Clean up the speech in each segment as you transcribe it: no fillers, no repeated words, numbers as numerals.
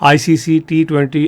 ICC T20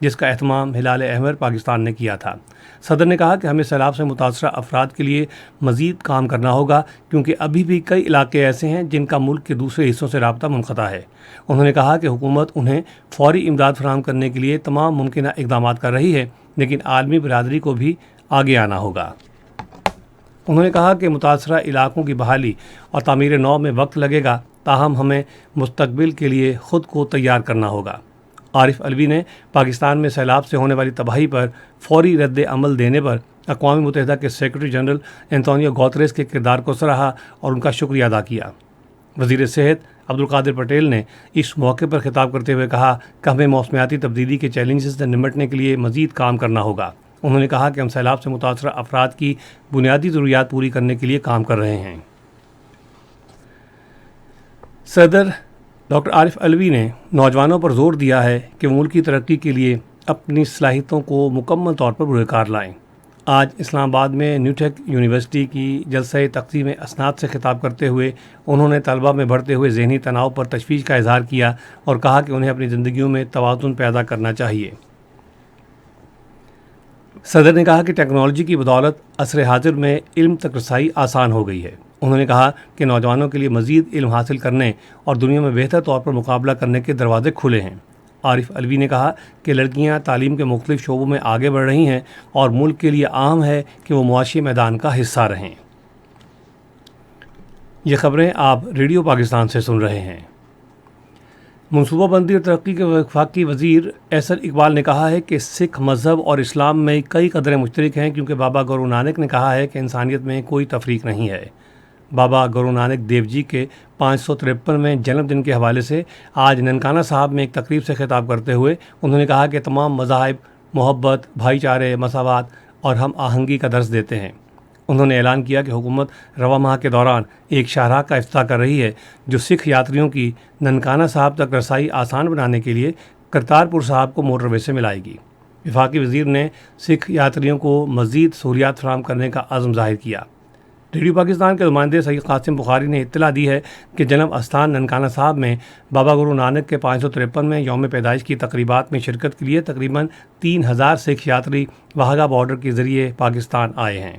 جس کا اہتمام ہلال احمر پاکستان نے کیا تھا۔ صدر نے کہا کہ ہمیں سیلاب سے متاثرہ افراد کے لیے مزید کام کرنا ہوگا کیونکہ ابھی بھی کئی علاقے ایسے ہیں جن کا ملک کے دوسرے حصوں سے رابطہ منقطع ہے۔ انہوں نے کہا کہ حکومت انہیں فوری امداد فراہم کرنے کے لیے تمام ممکنہ اقدامات کر رہی ہے، لیکن عالمی برادری کو بھی آگے آنا ہوگا۔ انہوں نے کہا کہ متاثرہ علاقوں کی بحالی اور تعمیر نو میں وقت لگے گا، تاہم ہمیں مستقبل کے لیے خود کو تیار کرنا ہوگا۔ عارف علوی نے پاکستان میں سیلاب سے ہونے والی تباہی پر فوری رد عمل دینے پر اقوام متحدہ کے سیکرٹری جنرل انتونیو گوتریس کے کردار کو سراہا اور ان کا شکریہ ادا کیا۔ وزیر صحت عبدالقادر پٹیل نے اس موقع پر خطاب کرتے ہوئے کہا کہ ہمیں موسمیاتی تبدیلی کے چیلنجز سے نمٹنے کے لیے مزید کام کرنا ہوگا۔ انہوں نے کہا کہ ہم سیلاب سے متاثرہ افراد کی بنیادی ضروریات پوری کرنے کے لیے کام کر رہے ہیں۔ صدر ڈاکٹر عارف علوی نے نوجوانوں پر زور دیا ہے کہ وہ ملک کی ترقی کے لیے اپنی صلاحیتوں کو مکمل طور پر بروئے کار لائیں۔ آج اسلام آباد میں نیو ٹیک یونیورسٹی کی جلسہ تقسیم اسناد سے خطاب کرتے ہوئے انہوں نے طلباء میں بڑھتے ہوئے ذہنی تناؤ پر تشویش کا اظہار کیا اور کہا کہ انہیں اپنی زندگیوں میں توازن پیدا کرنا چاہیے۔ صدر نے کہا کہ ٹیکنالوجی کی بدولت عصر حاضر میں علم تک رسائی آسان ہو گئی ہے۔ انہوں نے کہا کہ نوجوانوں کے لیے مزید علم حاصل کرنے اور دنیا میں بہتر طور پر مقابلہ کرنے کے دروازے کھلے ہیں۔ عارف علوی نے کہا کہ لڑکیاں تعلیم کے مختلف شعبوں میں آگے بڑھ رہی ہیں اور ملک کے لیے اہم ہے کہ وہ معاشی میدان کا حصہ رہیں۔ یہ خبریں آپ ریڈیو پاکستان سے سن رہے ہیں۔ منصوبہ بندی اور ترقی کے وفاقی وزیر احسن اقبال نے کہا ہے کہ سکھ مذہب اور اسلام میں کئی قدریں مشترک ہیں کیونکہ بابا گرو نانک نے کہا ہے کہ انسانیت میں کوئی تفریق نہیں ہے۔ بابا گرو نانک دیو جی کے 553ویں جنم دن کے حوالے سے آج ننکانہ صاحب میں ایک تقریب سے خطاب کرتے ہوئے انہوں نے کہا کہ تمام مذاہب محبت، بھائی چارے، مساوات اور ہم آہنگی کا درس دیتے ہیں۔ انہوں نے اعلان کیا کہ حکومت رواں ماہ کے دوران ایک شاہراہ کا افتتاح کر رہی ہے جو سکھ یاتریوں کی ننکانہ صاحب تک رسائی آسان بنانے کے لیے کرتارپور صاحب کو موٹر وے سے ملائے گی۔ وفاقی وزیر نے سکھ یاتریوں کو مزید سہولیات فراہم کرنے کا عزم ظاہر کیا۔ ریڈیو پاکستان کے نمائندے سید قاسم بخاری نے اطلاع دی ہے کہ جنم استھان ننکانہ صاحب میں بابا گرو نانک کے 553ویں یوم پیدائش کی تقریبات میں شرکت کے لیے تقریباً 3000 سکھ یاتری واہگہ بارڈر کے ذریعے پاکستان آئے ہیں۔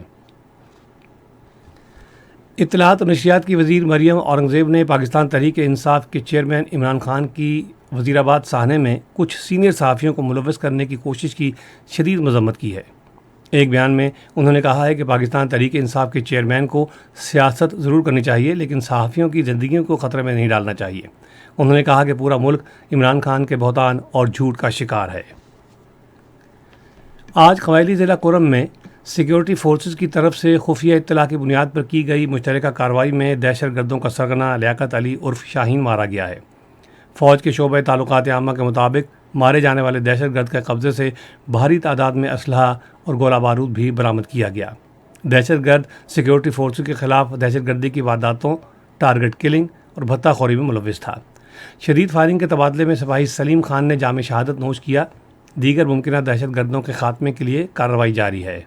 اطلاعات و نشریات کی وزیر مریم اورنگزیب نے پاکستان تحریک انصاف کے چیئرمین عمران خان کی وزیر آباد سانحے میں کچھ سینئر صحافیوں کو ملوث کرنے کی کوشش کی شدید مذمت کی ہے۔ ایک بیان میں انہوں نے کہا ہے کہ پاکستان تحریک انصاف کے چیئرمین کو سیاست ضرور کرنی چاہیے لیکن صحافیوں کی زندگیوں کو خطرے میں نہیں ڈالنا چاہیے۔ انہوں نے کہا کہ پورا ملک عمران خان کے بہتان اور جھوٹ کا شکار ہے۔ آج قبائلی ضلع کرم میں سیکیورٹی فورسز کی طرف سے خفیہ اطلاع کی بنیاد پر کی گئی مشترکہ کارروائی میں دہشت گردوں کا سرغنہ لیاقت علی عرف شاہین مارا گیا ہے۔ فوج کے شعبہ تعلقات عامہ کے مطابق مارے جانے والے دہشت گرد کے قبضے سے بھاری تعداد میں اسلحہ اور گولہ بارود بھی برآمد کیا گیا۔ دہشت گرد سیکیورٹی فورسز کے خلاف دہشت گردی کی وارداتوں، ٹارگٹ کلنگ اور بھتہ خوری میں ملوث تھا۔ شدید فائرنگ کے تبادلے میں سپاہی سلیم خان نے جام شہادت نوش کیا۔ دیگر ممکنہ دہشت گردوں کے خاتمے کے لیے کارروائی جاری ہے۔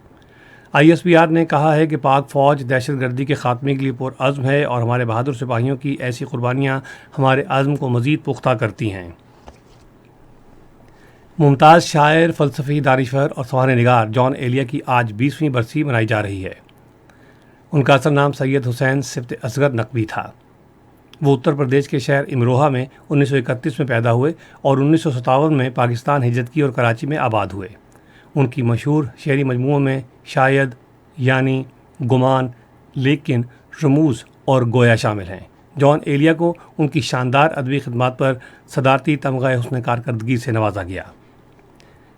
ISPR نے کہا ہے کہ پاک فوج دہشت گردی کے خاتمے کے لیے پرعزم ہے اور ہمارے بہادر سپاہیوں کی ایسی قربانیاں ہمارے عزم کو مزید پختہ کرتی ہیں۔ ممتاز شاعر، فلسفی، دانشور اور سوانح نگار جان ایلیا کی آج 20ویں برسی منائی جا رہی ہے۔ ان کا اصل نام سید حسین سبت اصغر نقوی تھا۔ وہ اتر پردیش کے شہر امروہہ میں 1931 میں پیدا ہوئے اور 1957 میں پاکستان ہجرت کی اور کراچی میں آباد ہوئے۔ ان کی مشہور شعری مجموعوں میں شاید، یعنی، گمان، لیکن، رموز اور گویا شامل ہیں۔ جان ایلیا کو ان کی شاندار ادبی خدمات پر صدارتی تمغہ حسن کارکردگی سے نوازا گیا۔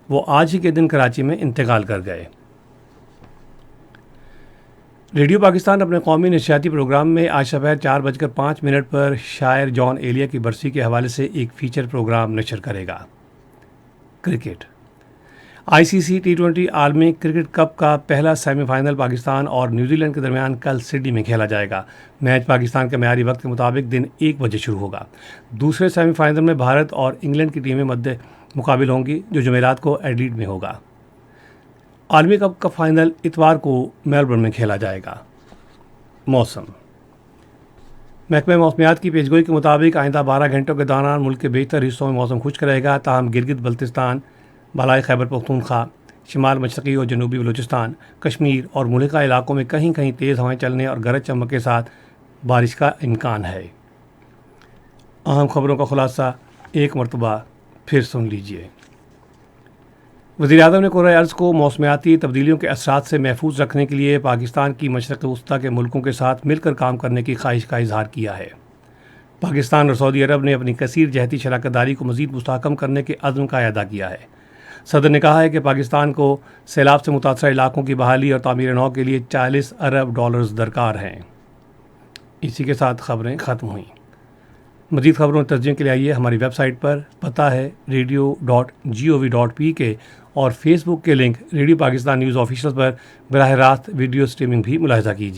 وہ آج ہی کے دن کراچی میں انتقال کر گئے۔ ریڈیو پاکستان اپنے قومی نشریاتی پروگرام میں آج دوپہر 4:05 پر شاعر جان ایلیا کی برسی کے حوالے سے ایک فیچر پروگرام نشر کرے گا۔ کرکٹ۔ ICC T20 عالمی کرکٹ کپ کا پہلا سیمی فائنل پاکستان اور نیوزی لینڈ کے درمیان کل سڈنی میں کھیلا جائے گا۔ میچ پاکستان کے معیاری وقت کے مطابق دن 1 بجے شروع ہوگا۔ دوسرے سیمی فائنل میں بھارت اور انگلینڈ کی ٹیمیں مقابل ہوں گی جو جمعرات کو ایڈیلیڈ میں ہوگا۔ عالمی کپ کا فائنل اتوار کو میلبرن میں کھیلا جائے گا۔ موسم۔ محکمہ موسمیات کی پیشگوئی کے مطابق آئندہ 12 گھنٹوں کے دوران ملک کے بیشتر حصوں میں موسم خشک رہے گا، تاہم گلگت بلتستان، بالائی خیبر پختونخوا، شمال مشرقی اور جنوبی بلوچستان، کشمیر اور ملکہ علاقوں میں کہیں کہیں تیز ہوائیں چلنے اور گرج چمک کے ساتھ بارش کا امکان ہے۔ اہم خبروں کا خلاصہ ایک مرتبہ پھر سن لیجیے۔ وزیر اعظم نے کرۂ ارض کو موسمیاتی تبدیلیوں کے اثرات سے محفوظ رکھنے کے لیے پاکستان کی مشرق وسطیٰ کے ملکوں کے ساتھ مل کر کام کرنے کی خواہش کا اظہار کیا ہے۔ پاکستان اور سعودی عرب نے اپنی کثیر جہتی شراکت داری کو مزید مستحکم کرنے کے عزم کا اعادہ کیا ہے۔ صدر نے کہا ہے کہ پاکستان کو سیلاب سے متاثرہ علاقوں کی بحالی اور تعمیر نو کے لیے $40 ارب درکار ہیں۔ اسی کے ساتھ خبریں ختم ہوئیں۔ مزید خبروں اور ترجمے کے لیے آئیے ہماری ویب سائٹ پر، پتہ ہے radio.gov.pk، اور فیس بک کے link Radio Pakistan News Official پر براہ راست ویڈیو سٹریمنگ بھی ملاحظہ کیجیے۔